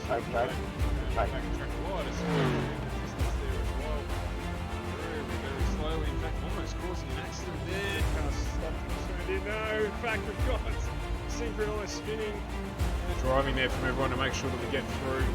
Okay. Back track wide, I see distance there as well. Very slowly, in fact, almost causing an accident there. Car stopped and turned in. No, in fact, we've got synchronised spinning. The driving there from everyone to make sure that we get through.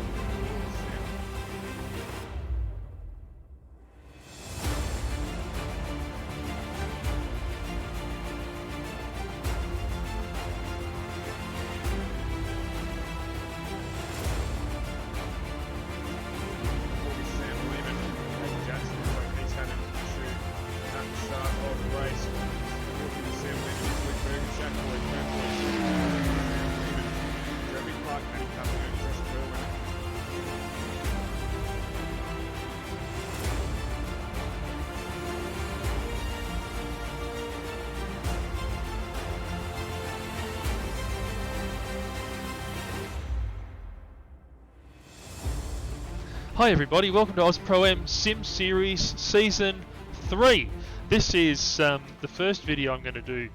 Hi everybody, welcome to Aus PRO-AM Sim Series Season 3. This is the first video I'm going to do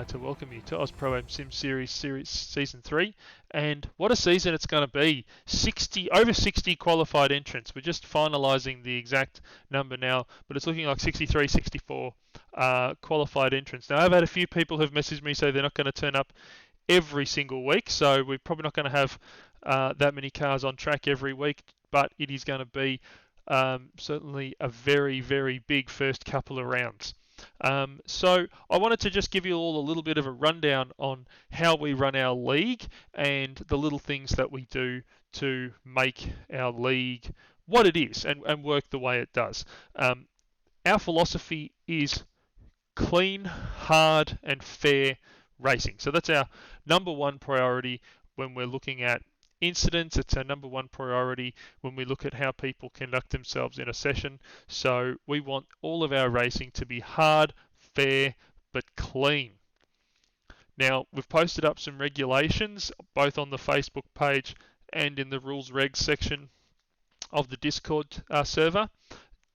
to welcome you to Aus PRO-AM Sim Series Season 3. And what a season it's going to be. Over 60 qualified entrants. We're just finalising the exact number now, but it's looking like 63, 64 qualified entrants. Now I've had a few people who've messaged me say they're not going to turn up every single week, so we're probably not going to have that many cars on track every week, but it is going to be certainly a very, very big first couple of rounds. So I wanted to just give you all a little bit of a rundown on how we run our league and the little things that we do to make our league what it is and work the way it does. Our philosophy is clean, hard and fair racing. So that's our number one priority when we're looking at incidents. It's our number one priority when we look at how people conduct themselves in a session. So we want all of our racing to be hard, fair, but clean. Now, we've posted up some regulations both on the Facebook page and in the rules regs section of the Discord server.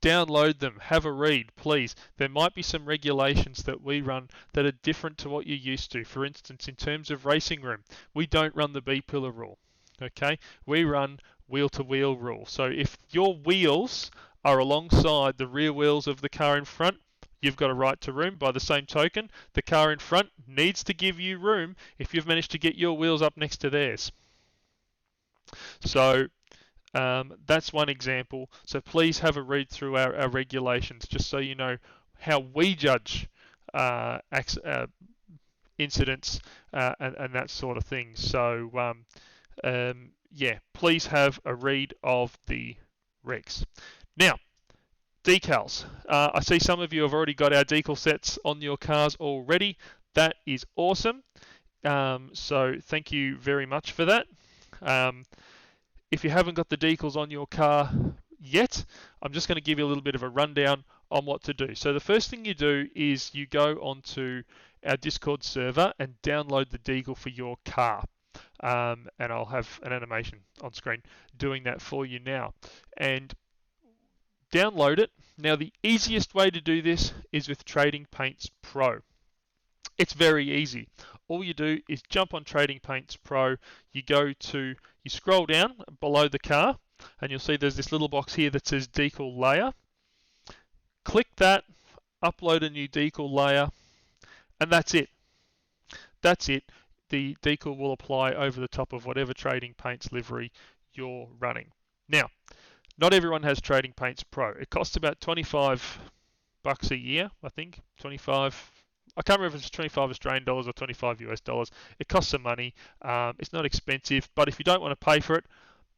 Download them, have a read, please. There might be some regulations that we run that are different to what you're used to. For instance, in terms of racing room, we don't run the B-pillar rule. Okay, we run wheel-to-wheel rule. So if your wheels are alongside the rear wheels of the car in front, you've got a right to room. By the same token, the car in front needs to give you room if you've managed to get your wheels up next to theirs. So that's one example. So please have a read through our regulations just so you know how we judge incidents and that sort of thing. So yeah, please have a read of the regs. Now, decals. I see some of you have already got our decal sets on your cars already. That is awesome. So thank you very much for that. If you haven't got the decals on your car yet, I'm just going to give you a little bit of a rundown on what to do. So the first thing you do is you go onto our Discord server and download the decal for your car. And I'll have an animation on screen doing that for you now. And download it. Now the easiest way to do this is with Trading Paints Pro. It's very easy. All you do is jump on Trading Paints Pro, you scroll down below the car, and you'll see there's this little box here that says decal layer. Click that, upload a new decal layer, and that's it. That's it. The decal will apply over the top of whatever Trading Paints livery you're running. Now, not everyone has Trading Paints Pro. It costs about $25 a year, I think. 25. I can't remember if it's 25 Australian dollars or 25 US dollars. It costs some money. It's not expensive, but if you don't want to pay for it,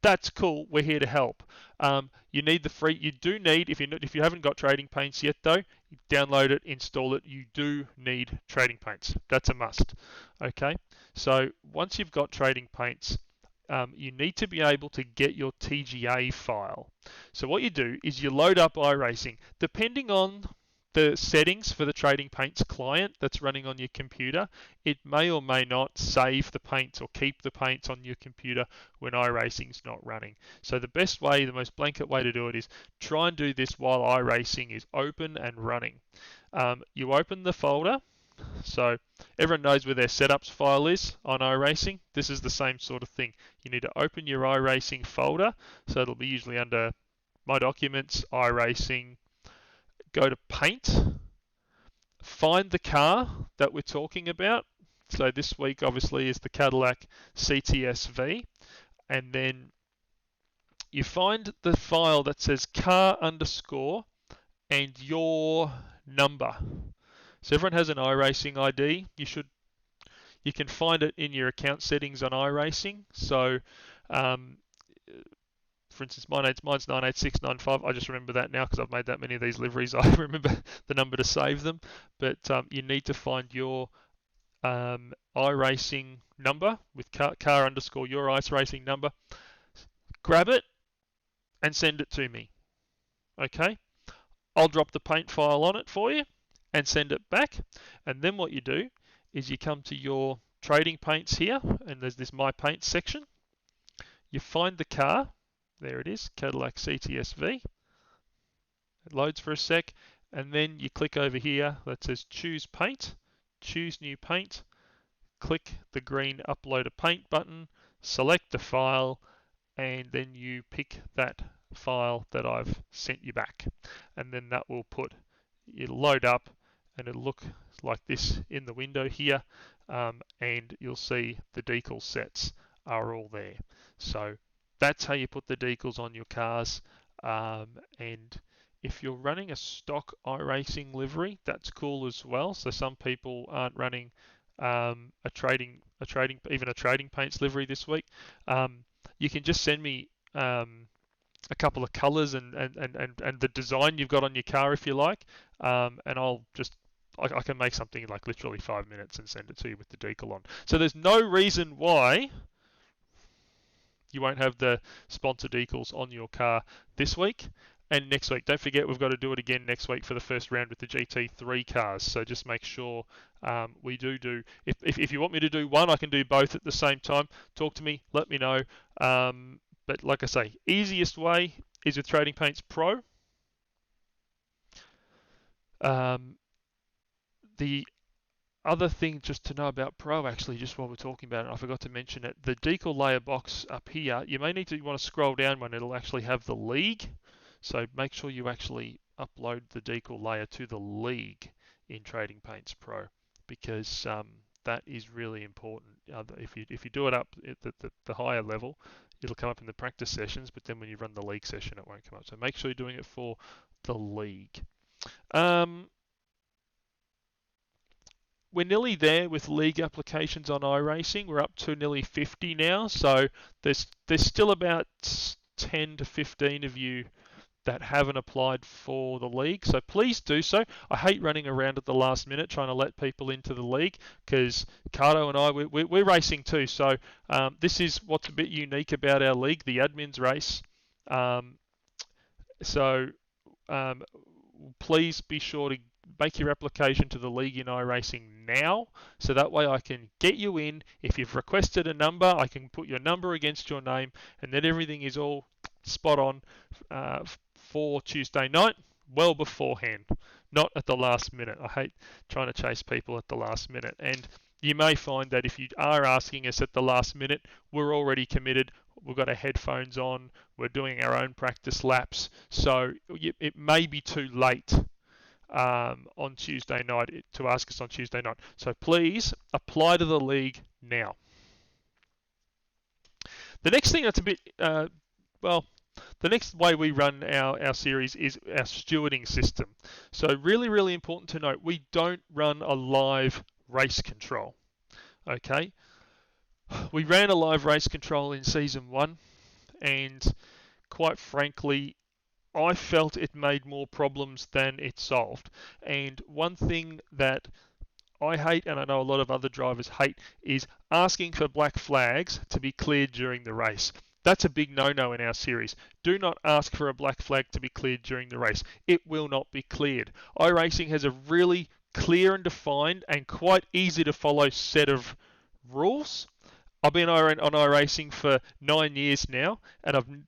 that's cool. We're here to help. You need the free. You do need, if you haven't got Trading Paints yet though, download it, install it. You do need Trading Paints. That's a must. Okay. So once you've got Trading Paints, you need to be able to get your TGA file. So what you do is you load up iRacing. Depending on the settings for the Trading Paints client that's running on your computer, it may or may not save the paints or keep the paints on your computer when iRacing's not running. So the best way, the most blanket way to do it is try and do this while iRacing is open and running. You open the folder, So everyone knows where their setups file is on iRacing. This is the same sort of thing. You need to open your iRacing folder. So it'll be usually under My Documents, iRacing, go to Paint, find the car that we're talking about. So this week obviously is the Cadillac CTS-V, and then you find the file that says car underscore and your number. So everyone has an iRacing ID. You can find it in your account settings on iRacing. So um, for instance, mine's 98695. I just remember that now because I've made that many of these liveries. I remember the number to save them. But you need to find your iRacing number with car underscore your iRacing number. Grab it and send it to me. Okay? I'll drop the paint file on it for you and send it back. And then what you do is you come to your trading paints here, and there's this My Paints section. You find the car. There it is, Cadillac CTS-V. It loads for a sec, and then you click over here that says Choose Paint, choose New Paint, click the green Upload a Paint button, select the file, and then you pick that file that I've sent you back. And then that will it'll load up, and it'll look like this in the window here, and you'll see the decal sets are all there. So that's how you put the decals on your cars. And if you're running a stock iRacing livery, that's cool as well. So some people aren't running a trading paints livery this week. You can just send me a couple of colors and the design you've got on your car if you like, and I can make something in like literally 5 minutes and send it to you with the decal on. So there's no reason why you won't have the sponsor decals on your car this week and next week. Don't forget, we've got to do it again next week for the first round with the GT3 cars. So just make sure we do. If you want me to do one, I can do both at the same time. Talk to me, let me know. But like I say, easiest way is with Trading Paints Pro. The other thing just to know about Pro, actually, just while we're talking about it, I forgot to mention it, the decal layer box up here, you may need to want to scroll down when it'll actually have the league. So make sure you actually upload the decal layer to the league in Trading Paints Pro, because that is really important. If you do it up at the higher level, it'll come up in the practice sessions, but then when you run the league session, it won't come up. So make sure you're doing it for the league. We're nearly there with league applications on iRacing. We're up to nearly 50 now, so there's still about 10 to 15 of you that haven't applied for the league, so please do so. I hate running around at the last minute trying to let people into the league, because Cardo and I, we're racing too, so this is what's a bit unique about our league, the admins race. Please be sure to make your application to the league in iRacing now, so that way I can get you in. If you've requested a number, I can put your number against your name, and then everything is all spot on for Tuesday night, well beforehand, not at the last minute. I hate trying to chase people at the last minute, and you may find that if you are asking us at the last minute, we're already committed. We've got our headphones on, we're doing our own practice laps, so it may be too late on Tuesday night to ask us on Tuesday night. So please apply to the league now. The next thing that's a bit, the next way we run our series is our stewarding system. So really, really important to note, we don't run a live race control. Okay? We ran a live race control in Season 1, and quite frankly, I felt it made more problems than it solved. And one thing that I hate, and I know a lot of other drivers hate, is asking for black flags to be cleared during the race. That's a big no-no in our series. Do not ask for a black flag to be cleared during the race. It will not be cleared. iRacing has a really clear and defined and quite easy to follow set of rules. I've been on iRacing for 9 years now, and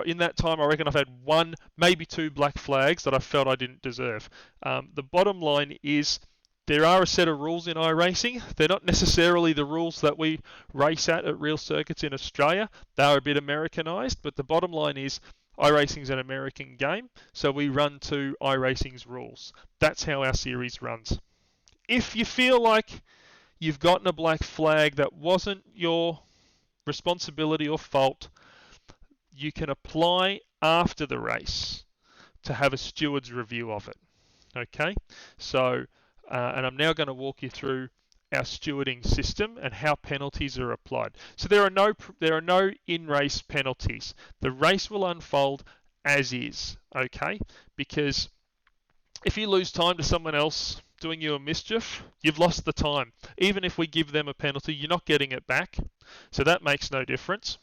in that time I reckon I've had one, maybe two black flags that I felt I didn't deserve. The bottom line is There are a set of rules in iRacing. They're not necessarily the rules that we race at real circuits in Australia. They are a bit Americanized, but the bottom line is iRacing's an American game, so we run to iRacing's rules. That's how our series runs. If you feel like you've gotten a black flag that wasn't your responsibility or fault, you can apply after the race to have a steward's review of it. Okay, so and I'm now going to walk you through our stewarding system and how penalties are applied. So there are no in-race penalties. The race will unfold as is. Okay, because if you lose time to someone else doing you a mischief, you've lost the time. Even if we give them a penalty, you're not getting it back. So that makes no difference.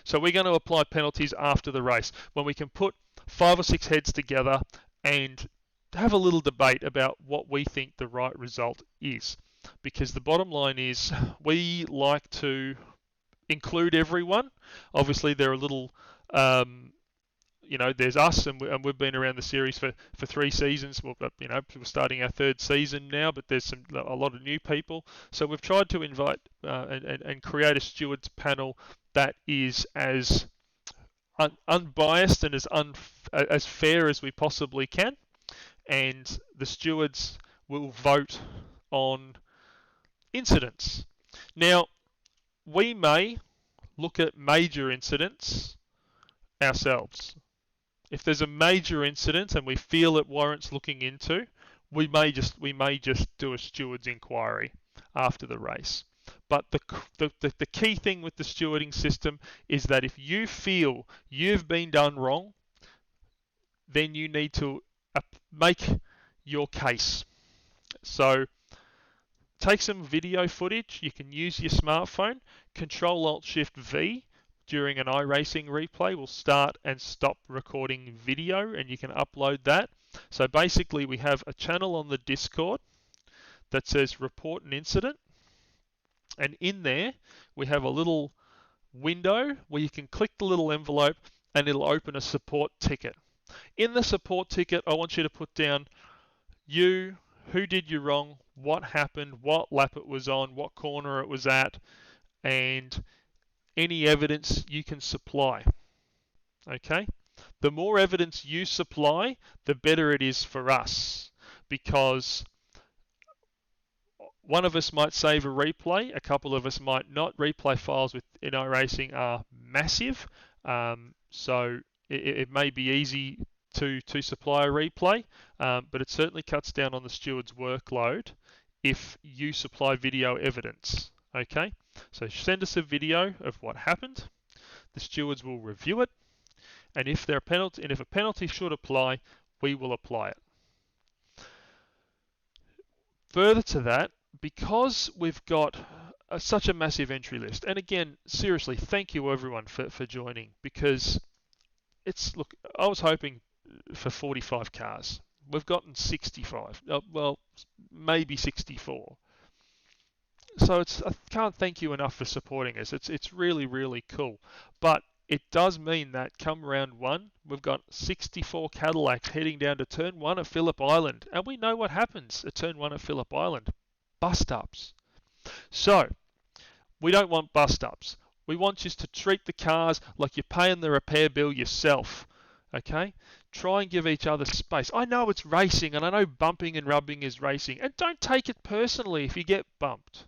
So we're going to apply penalties after the race when we can put 5 or 6 heads together and have a little debate about what we think the right result is. Because the bottom line is we like to include everyone. Obviously, there are a little there's us, and we've been around the series for 3 seasons. Well, we're starting our 3rd season now, but there's a lot of new people. So we've tried to invite and create a stewards panel that is as unbiased and as fair as we possibly can. And the stewards will vote on incidents. Now, we may look at major incidents ourselves. If there's a major incident and we feel it warrants looking into, we may just do a steward's inquiry after the race. But the key thing with the stewarding system is that if you feel you've been done wrong, then you need to make your case. So take some video footage. You can use your smartphone. Control-Alt-Shift-V during an iRacing replay will start and stop recording video, and you can upload that. So basically we have a channel on the Discord that says report an incident, and in there we have a little window where you can click the little envelope and it'll open a support ticket. In the support ticket, I want you to put down who did you wrong, what happened, what lap it was on, what corner it was at, and any evidence you can supply. Okay? The more evidence you supply, the better it is for us, because one of us might save a replay, a couple of us might not. Replay files in iRacing are massive, so it may be easy to supply a replay, but it certainly cuts down on the steward's workload if you supply video evidence. Okay, so send us a video of what happened. The stewards will review it, and if a penalty should apply, we will apply it. Further to that, because we've got such a massive entry list, and again, seriously, thank you everyone for joining, because look, I was hoping for 45 cars. We've gotten 65. Well, maybe 64. So I can't thank you enough for supporting us. It's really, really cool. But it does mean that come round 1, we've got 64 Cadillacs heading down to turn 1 at Phillip Island. And we know what happens at turn 1 at Phillip Island. Bust-ups. So, we don't want bust-ups. We want you to treat the cars like you're paying the repair bill yourself. Okay? Try and give each other space. I know it's racing, and I know bumping and rubbing is racing. And don't take it personally if you get bumped.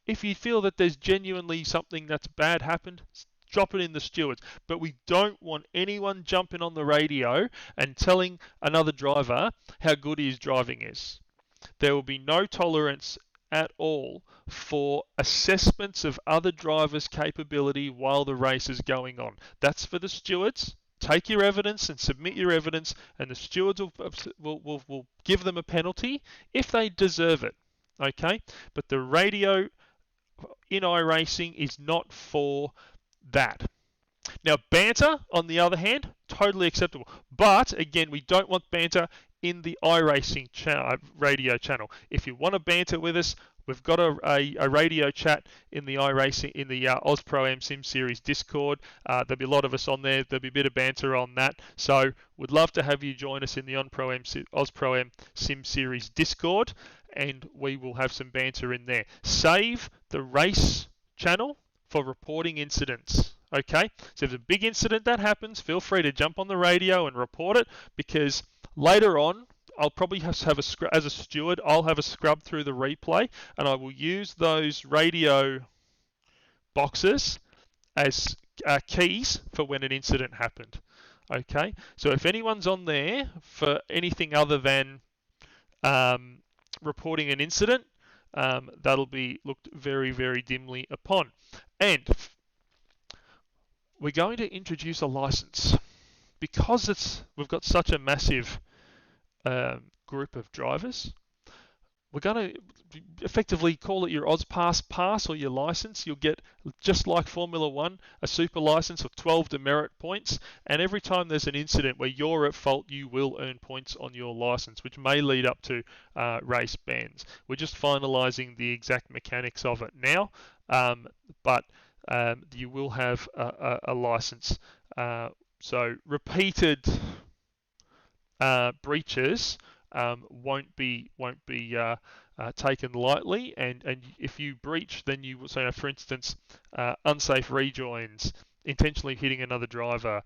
If you feel that there's genuinely something that's bad happened, drop it in the stewards. But we don't want anyone jumping on the radio and telling another driver how good his driving is. There will be no tolerance at all for assessments of other drivers' capability while the race is going on. That's for the stewards. Take your evidence and submit your evidence, and the stewards will give them a penalty if they deserve it. Okay? But the radio in iRacing is not for that. Now, banter, on the other hand, totally acceptable. But, again, we don't want banter in the iRacing radio channel. If you want to banter with us, We've got a radio chat in the iRacing in the Aus PRO-AM Sim Series Discord. There'll be a lot of us on there. There'll be a bit of banter on that. So we'd love to have you join us in the Aus PRO-AM Sim Series Discord, and we will have some banter in there. Save the race channel for reporting incidents. Okay, so if there's a big incident that happens, feel free to jump on the radio and report it, because later on I'll probably have as a steward, I'll have a scrub through the replay, and I will use those radio boxes as keys for when an incident happened. Okay, so if anyone's on there for anything other than reporting an incident, that'll be looked very, very dimly upon. And we're going to introduce a license because we've got such a massive group of drivers. We're going to effectively call it your AusPass pass or your license. You'll get, just like Formula One, a super license of 12 demerit points, and every time there's an incident where you're at fault, you will earn points on your license, which may lead up to race bans. We're just finalising the exact mechanics of it now, but you will have a license. So repeated breaches won't be taken lightly, and if you breach, then you will say, for instance, unsafe rejoins, intentionally hitting another driver.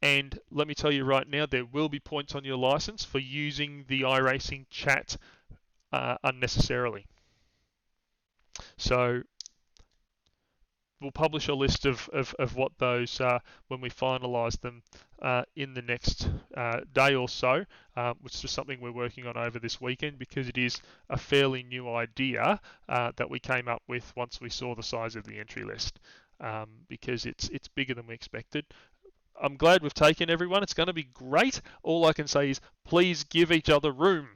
And let me tell you right now, there will be points on your license for using the iRacing chat unnecessarily. So we'll publish a list of what those when we finalise them in the next day or so, which is something we're working on over this weekend, because it is a fairly new idea that we came up with once we saw the size of the entry list, because it's bigger than we expected. I'm glad we've taken everyone. It's going to be great. All I can say is please give each other room.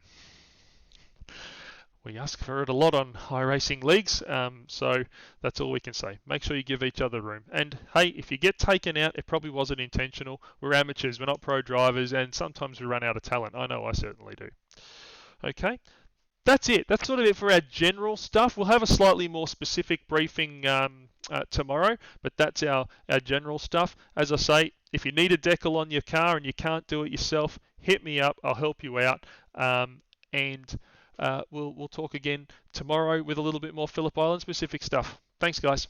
We ask for it a lot on iRacing leagues, so that's all we can say. Make sure you give each other room. And hey, if you get taken out, it probably wasn't intentional. We're amateurs, we're not pro drivers, and sometimes we run out of talent. I know I certainly do. Okay, that's it. That's sort of it for our general stuff. We'll have a slightly more specific briefing tomorrow, but that's our general stuff. As I say, if you need a decal on your car and you can't do it yourself, hit me up. I'll help you out. And we'll talk again tomorrow with a little bit more Phillip Island specific stuff. Thanks, guys.